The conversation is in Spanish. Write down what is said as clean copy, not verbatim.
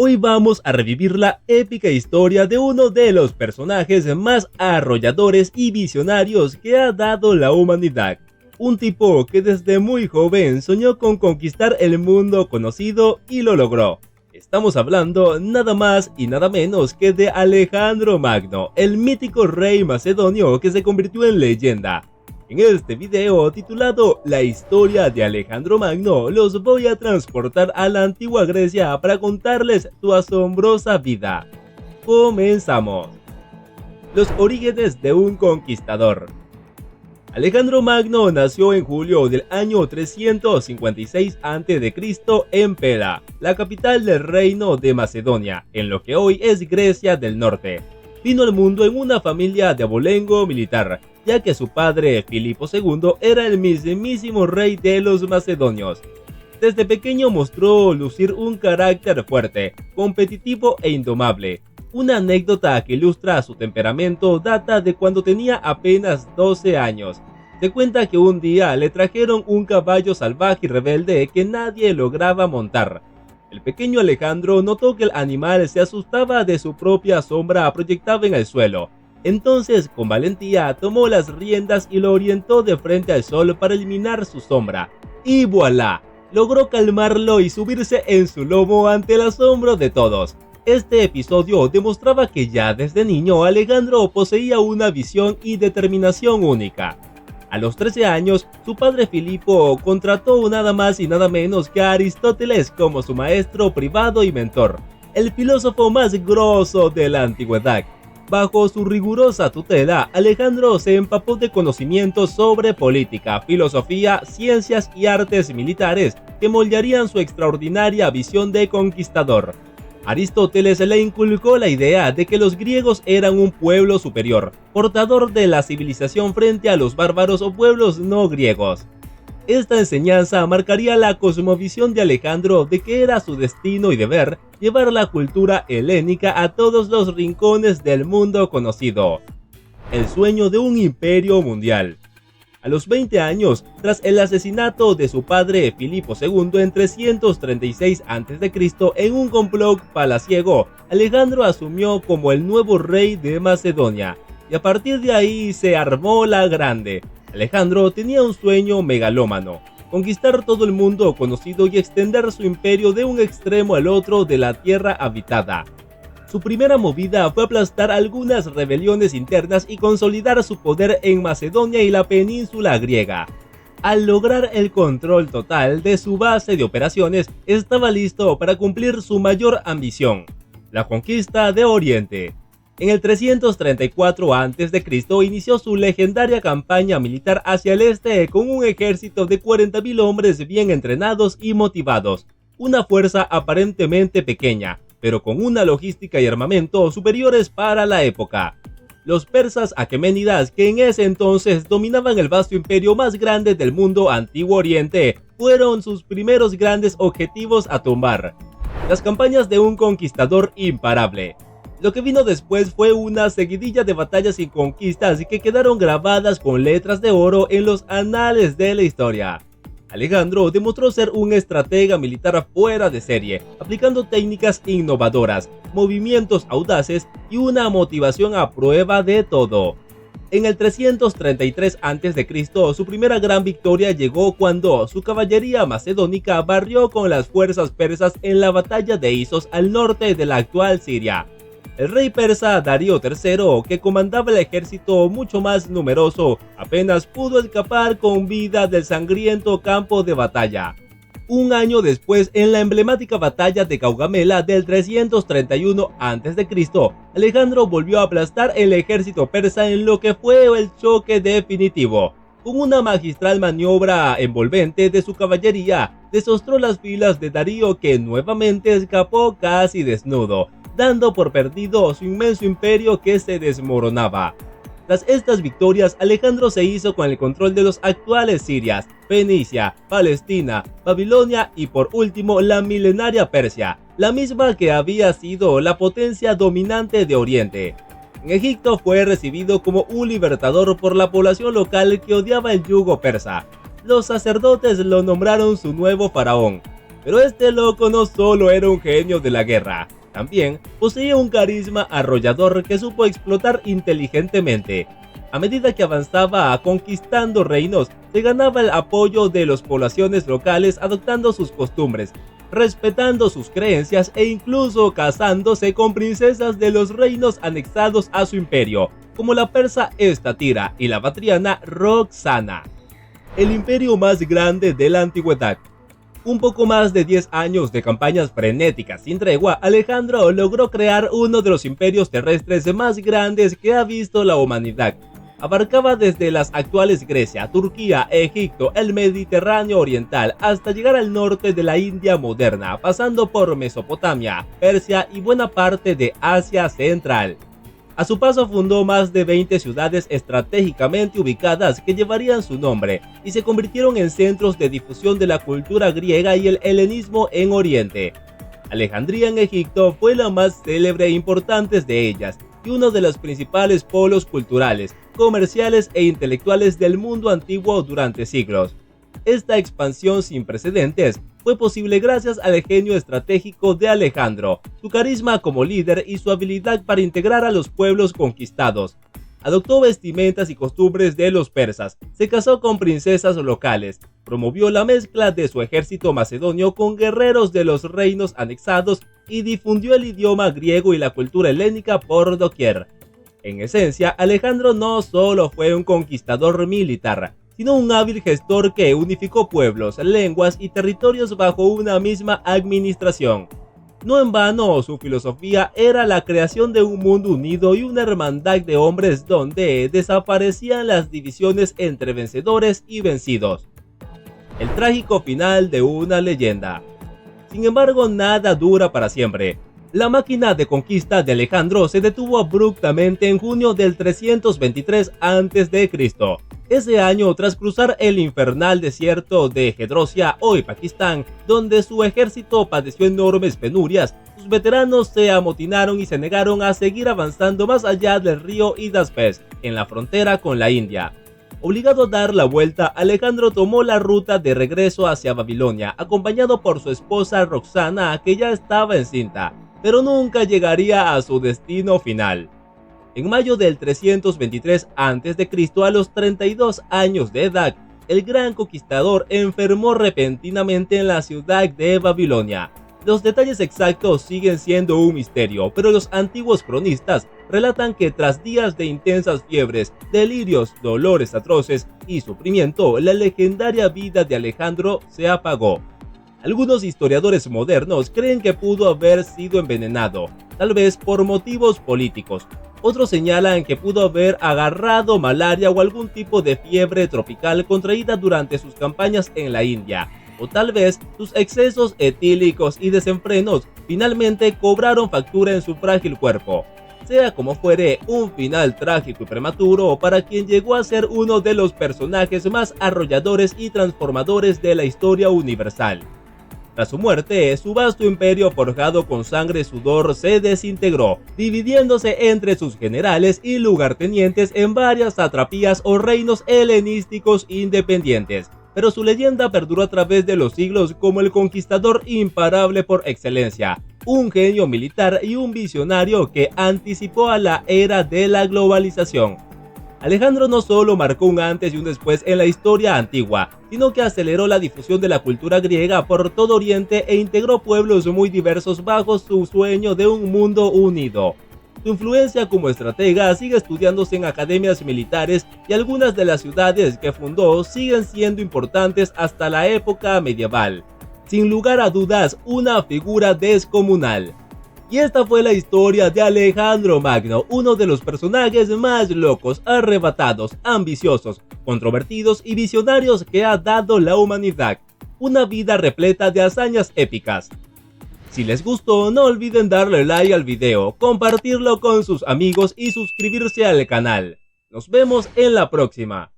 Hoy vamos a revivir la épica historia de uno de los personajes más arrolladores y visionarios que ha dado la humanidad. Un tipo que desde muy joven soñó con conquistar el mundo conocido y lo logró. Estamos hablando nada más y nada menos que de Alejandro Magno, el mítico rey macedonio que se convirtió en leyenda. En este video titulado La historia de Alejandro Magno, los voy a transportar a la antigua Grecia para contarles su asombrosa vida. Comenzamos. Los orígenes de un conquistador. Alejandro Magno nació en julio del año 356 a.C. en Pela, la capital del reino de Macedonia, en lo que hoy es Grecia del Norte. Vino al mundo en una familia de abolengo militar, ya que su padre, Filipo II, era el mismísimo rey de los macedonios. Desde pequeño mostró lucir un carácter fuerte, competitivo e indomable. Una anécdota que ilustra su temperamento data de cuando tenía apenas 12 años. Se cuenta que un día le trajeron un caballo salvaje y rebelde que nadie lograba montar. El pequeño Alejandro notó que el animal se asustaba de su propia sombra proyectada en el suelo. Entonces, con valentía, tomó las riendas y lo orientó de frente al sol para eliminar su sombra. Y ¡voilá! Logró calmarlo y subirse en su lomo ante el asombro de todos. Este episodio demostraba que ya desde niño Alejandro poseía una visión y determinación única. A los 13 años, su padre Filipo contrató nada más y nada menos que a Aristóteles como su maestro privado y mentor, el filósofo más grosso de la antigüedad. Bajo su rigurosa tutela, Alejandro se empapó de conocimientos sobre política, filosofía, ciencias y artes militares que moldearían su extraordinaria visión de conquistador. Aristóteles le inculcó la idea de que los griegos eran un pueblo superior, portador de la civilización frente a los bárbaros o pueblos no griegos. Esta enseñanza marcaría la cosmovisión de Alejandro de que era su destino y deber llevar la cultura helénica a todos los rincones del mundo conocido. El sueño de un imperio mundial. A los 20 años, tras el asesinato de su padre Filipo II en 336 a.C. en un complot palaciego, Alejandro asumió como el nuevo rey de Macedonia, y a partir de ahí se armó la grande. Alejandro tenía un sueño megalómano: conquistar todo el mundo conocido y extender su imperio de un extremo al otro de la tierra habitada. Su primera movida fue aplastar algunas rebeliones internas y consolidar su poder en Macedonia y la península griega. Al lograr el control total de su base de operaciones, estaba listo para cumplir su mayor ambición: la conquista de Oriente. En el 334 a.C. inició su legendaria campaña militar hacia el este con un ejército de 40.000 hombres bien entrenados y motivados, una fuerza aparentemente pequeña, pero con una logística y armamento superiores para la época. Los persas aqueménidas, que en ese entonces dominaban el vasto imperio más grande del mundo Antiguo Oriente, fueron sus primeros grandes objetivos a tumbar. Las campañas de un conquistador imparable. Lo que vino después fue una seguidilla de batallas y conquistas que quedaron grabadas con letras de oro en los anales de la historia. Alejandro demostró ser un estratega militar fuera de serie, aplicando técnicas innovadoras, movimientos audaces y una motivación a prueba de todo. En el 333 a.C., su primera gran victoria llegó cuando su caballería macedónica barrió con las fuerzas persas en la batalla de Isos al norte de la actual Siria. El rey persa Darío III, que comandaba el ejército mucho más numeroso, apenas pudo escapar con vida del sangriento campo de batalla. Un año después, en la emblemática batalla de Gaugamela del 331 a.C., Alejandro volvió a aplastar el ejército persa en lo que fue el choque definitivo. Con una magistral maniobra envolvente de su caballería, desostró las filas de Darío, que nuevamente escapó casi desnudo, dando por perdido su inmenso imperio que se desmoronaba. Tras estas victorias, Alejandro se hizo con el control de los actuales Sirias, Fenicia, Palestina, Babilonia y por último la milenaria Persia, la misma que había sido la potencia dominante de Oriente. En Egipto fue recibido como un libertador por la población local que odiaba el yugo persa. Los sacerdotes lo nombraron su nuevo faraón. Pero este loco no solo era un genio de la guerra, también poseía un carisma arrollador que supo explotar inteligentemente. A medida que avanzaba conquistando reinos, se ganaba el apoyo de las poblaciones locales adoptando sus costumbres, respetando sus creencias e incluso casándose con princesas de los reinos anexados a su imperio, como la persa Estatira y la batriana Roxana. El imperio más grande de la antigüedad. Un poco más de 10 años de campañas frenéticas sin tregua, Alejandro logró crear uno de los imperios terrestres más grandes que ha visto la humanidad. Abarcaba desde las actuales Grecia, Turquía, Egipto, el Mediterráneo oriental, hasta llegar al norte de la India moderna, pasando por Mesopotamia, Persia y buena parte de Asia Central. A su paso fundó más de 20 ciudades estratégicamente ubicadas que llevarían su nombre y se convirtieron en centros de difusión de la cultura griega y el helenismo en Oriente. Alejandría en Egipto fue la más célebre e importante de ellas y uno de los principales polos culturales, comerciales e intelectuales del mundo antiguo durante siglos. Esta expansión sin precedentes fue posible gracias al genio estratégico de Alejandro, su carisma como líder y su habilidad para integrar a los pueblos conquistados. Adoptó vestimentas y costumbres de los persas, se casó con princesas locales, promovió la mezcla de su ejército macedonio con guerreros de los reinos anexados y difundió el idioma griego y la cultura helénica por doquier. En esencia, Alejandro no solo fue un conquistador militar, sino un hábil gestor que unificó pueblos, lenguas y territorios bajo una misma administración. No en vano, su filosofía era la creación de un mundo unido y una hermandad de hombres donde desaparecían las divisiones entre vencedores y vencidos. El trágico final de una leyenda. Sin embargo, nada dura para siempre. La máquina de conquista de Alejandro se detuvo abruptamente en junio del 323 a.C. Ese año, tras cruzar el infernal desierto de Gedrosia, hoy Pakistán, donde su ejército padeció enormes penurias, sus veteranos se amotinaron y se negaron a seguir avanzando más allá del río Hidaspes, en la frontera con la India. Obligado a dar la vuelta, Alejandro tomó la ruta de regreso hacia Babilonia, acompañado por su esposa Roxana, que ya estaba encinta, pero nunca llegaría a su destino final. En mayo del 323 a.C., a los 32 años de edad, el gran conquistador enfermó repentinamente en la ciudad de Babilonia. Los detalles exactos siguen siendo un misterio, pero los antiguos cronistas relatan que tras días de intensas fiebres, delirios, dolores atroces y sufrimiento, la legendaria vida de Alejandro se apagó. Algunos historiadores modernos creen que pudo haber sido envenenado, tal vez por motivos políticos. Otros señalan que pudo haber agarrado malaria o algún tipo de fiebre tropical contraída durante sus campañas en la India, o tal vez sus excesos etílicos y desenfrenos finalmente cobraron factura en su frágil cuerpo. Sea como fuere, un final trágico y prematuro para quien llegó a ser uno de los personajes más arrolladores y transformadores de la historia universal. Tras su muerte, su vasto imperio forjado con sangre y sudor se desintegró, dividiéndose entre sus generales y lugartenientes en varias satrapías o reinos helenísticos independientes. Pero su leyenda perduró a través de los siglos como el conquistador imparable por excelencia, un genio militar y un visionario que anticipó a la era de la globalización. Alejandro no solo marcó un antes y un después en la historia antigua, sino que aceleró la difusión de la cultura griega por todo Oriente e integró pueblos muy diversos bajo su sueño de un mundo unido. Su influencia como estratega sigue estudiándose en academias militares y algunas de las ciudades que fundó siguen siendo importantes hasta la época medieval. Sin lugar a dudas, una figura descomunal. Y esta fue la historia de Alejandro Magno, uno de los personajes más locos, arrebatados, ambiciosos, controvertidos y visionarios que ha dado la humanidad. Una vida repleta de hazañas épicas. Si les gustó, no olviden darle like al video, compartirlo con sus amigos y suscribirse al canal. Nos vemos en la próxima.